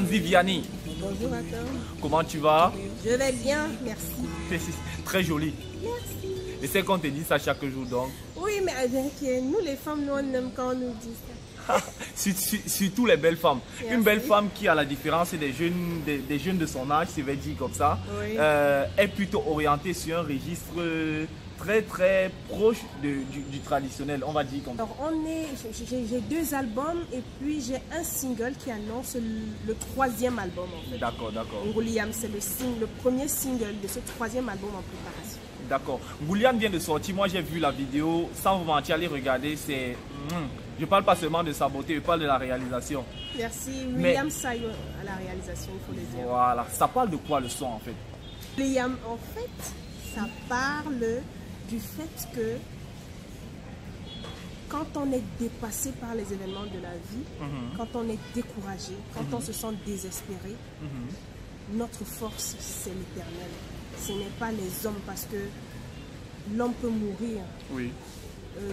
Sandy Vianney. Bonjour Nathan. Comment tu vas? Je vais bien, merci. Très joli. Merci. Et c'est qu'on te dit ça chaque jour donc. Oui, mais nous les femmes, nous on aime quand on nous dit ça. Surtout les belles femmes. Merci. Une belle femme qui, à la différence des jeunes de son âge, si je vais dire comme ça, Oui. est plutôt orientée sur un registre très proche du traditionnel, on va dire comme ça. Alors j'ai 2 albums et puis j'ai un single qui annonce le 3e album en fait. D'accord. Ngouliam, c'est le premier single de ce 3e album en préparation. D'accord. Ngouliam vient de sortir, moi j'ai vu la vidéo, sans vous mentir, allez regarder, c'est... Je parle pas seulement de sa beauté, je parle de la réalisation. Merci William Sayo à la réalisation, il faut le dire. Voilà, ça parle de quoi le son en fait? William, en fait, ça parle du fait que quand on est dépassé par les événements de la vie, quand on est découragé, quand on se sent désespéré, notre force c'est l'éternel. Ce n'est pas les hommes parce que l'homme peut mourir. Oui.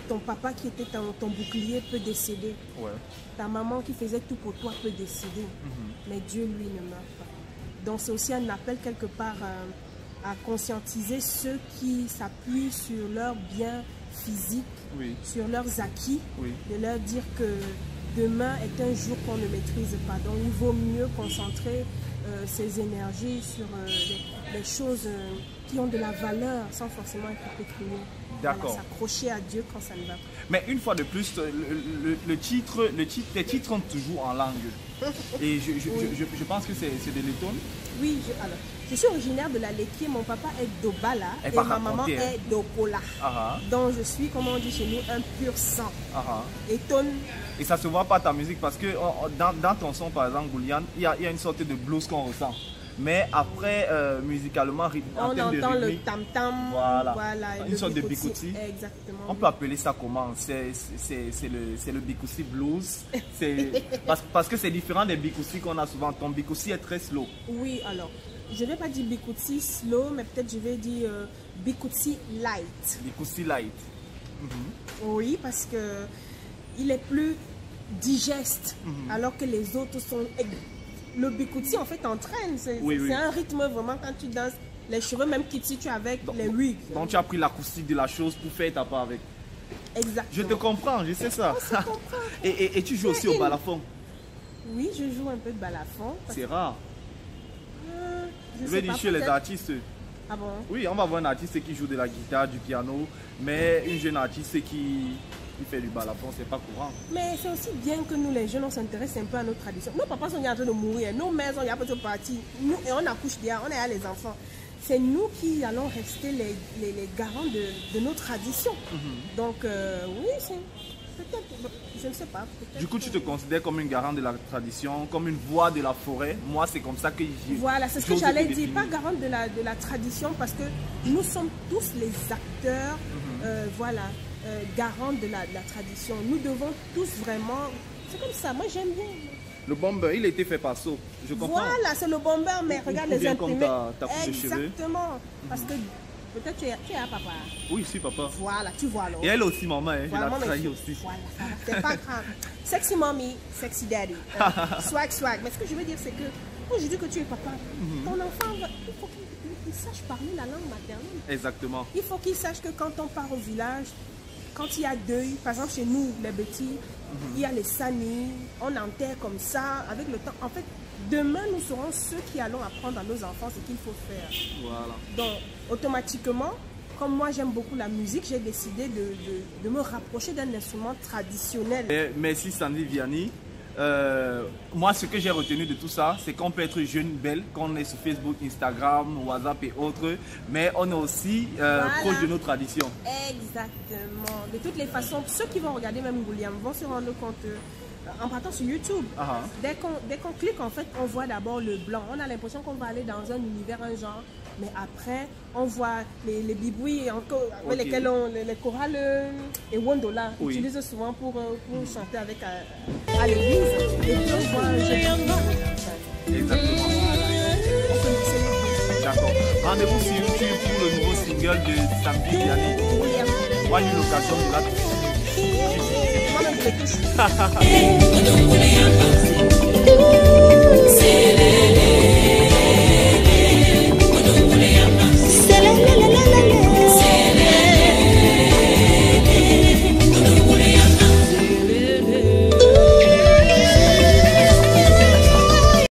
Ton papa qui était ton bouclier peut décéder. Ouais. Ta maman qui faisait tout pour toi peut décéder. Mais Dieu, lui, ne meurt pas. Donc c'est aussi un appel quelque part à conscientiser ceux qui s'appuient sur leurs biens physiques, Oui. sur leurs acquis, Oui. de leur dire que demain est un jour qu'on ne maîtrise pas. Donc il vaut mieux concentrer ses énergies sur les choses qui ont de la valeur sans forcément être pécuniaires. D'accord. Voilà, s'accrocher à Dieu quand ça ne va pas. Mais une fois de plus, les titres sont toujours en langue. Et je pense que c'est de l'étonne. Oui, alors, je suis originaire de la Léquier, mon papa est d'Obala et ma maman est d'Opola. Donc je suis, comme on dit chez nous, un pur sang. Étonne. Et ça se voit pas ta musique parce que dans ton son, par exemple, Goulian, il y a une sorte de blues qu'on ressent. Mais après, musicalement, en termes de rythmique, on entend le tam-tam, voilà, une sorte de bikouti. bikouti. Exactement. On peut appeler ça comment? C'est le bikouti blues. Parce que c'est différent des bikouti qu'on a souvent. Ton bikouti est très slow. Oui, alors, je ne vais pas dire bikouti slow, mais peut-être je vais dire bikouti light. Bikouti light. Oui, parce que il est plus digeste, alors que les autres sont... Le bikouti en fait entraîne, c'est un rythme vraiment quand tu danses, les cheveux même qui tu avec les wigs. Donc tu as pris l'acoustique de la chose pour faire ta part avec. Exactement. Je te comprends, je sais ça. Et tu joues aussi au balafon? Oui, je joue un peu de balafon. C'est rare. Je veux dire chez les artistes. Ah bon? Oui, on va voir un artiste qui joue de la guitare, du piano, mais une jeune artiste qui fait du balafon, c'est pas courant. Mais c'est aussi bien que nous, les jeunes, on s'intéresse un peu à notre tradition. Nos papas sont en train de mourir, nos mères sont un peu parties, nous, et on accouche derrière, on est à les enfants. C'est nous qui allons rester les garants de nos traditions. Donc, oui, c'est peut-être, je ne sais pas. Du coup, tu te considères comme une garante de la tradition, comme une voix de la forêt. Moi, c'est comme ça que j'ai... Voilà, c'est ce que j'allais dire, pas garante de la tradition, parce que nous sommes tous les acteurs, voilà. Garant de la tradition. Nous devons tous vraiment... C'est comme ça, moi j'aime bien. Le bomber, il a été fait par So, je comprends. Voilà, c'est le bomber, mais regarde les imprimés. Comme ta coupe de cheveux. Exactement. Parce que peut-être tu es un papa. Oui, je suis papa. Voilà, tu vois alors. Et elle aussi, maman, hein, voilà, je l'ai trahi aussi. Voilà, c'est pas grave. Sexy mommy, sexy daddy. Swag. Mais ce que je veux dire, c'est que quand je dis que tu es papa, ton enfant, il faut qu'il sache parler la langue maternelle. Exactement. Il faut qu'il sache que quand on part au village, quand il y a deuil, par exemple chez nous, les petits, il y a les sanis, on enterre comme ça, avec le temps. En fait, demain, nous serons ceux qui allons apprendre à nos enfants ce qu'il faut faire. Voilà. Donc, automatiquement, comme moi j'aime beaucoup la musique, j'ai décidé de me rapprocher d'un instrument traditionnel. Merci Sandy Vianney. Moi, ce que j'ai retenu de tout ça, c'est qu'on peut être jeune, belle, qu'on est sur Facebook, Instagram, WhatsApp et autres, mais on est aussi proche de nos traditions. Exactement. De toutes les façons, ceux qui vont regarder même William vont se rendre compte, en partant sur YouTube, dès qu'on clique, en fait, on voit d'abord le blanc. On a l'impression qu'on va aller dans un univers, un genre, mais après, on voit les bibouis avec lesquels les chorales et Wondola utilisent souvent pour chanter avec à l'église. Et puis on voit exactement. D'accord. Rendez-vous sur YouTube pour le nouveau single de Sandy Vianney. Moi, j'ai eu l'occasion de la toucher. Moi-même, je touche. C'est